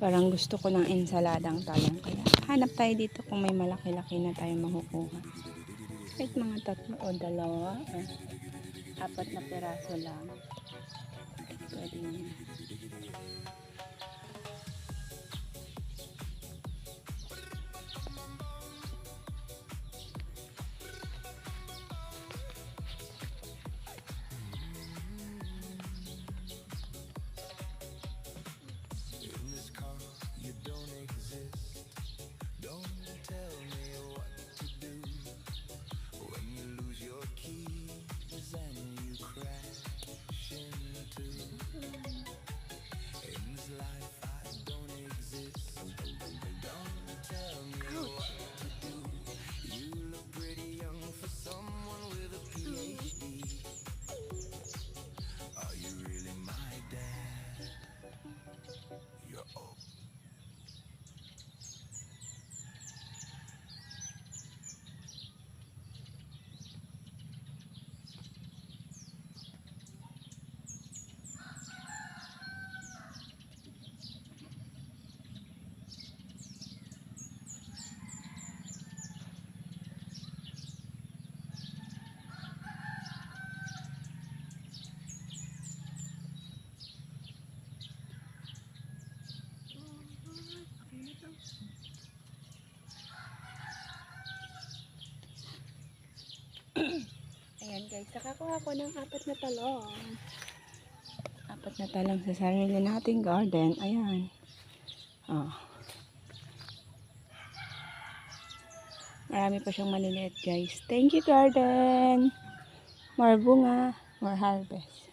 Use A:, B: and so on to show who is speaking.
A: Parang gusto ko ng ensaladang talong. Kaya hanap tayo dito kung may malaki-laki na tayo makukuha. Kahit mga 3 o 2, 4 na piraso lang. Pwede yun. Ayan guys, nakakuha ko ng 4 na talong. 4 na talong sa sarili nating garden. Ayan. Oh. Marami pa siyang maliliit guys. Thank you garden. More bunga, more harvest.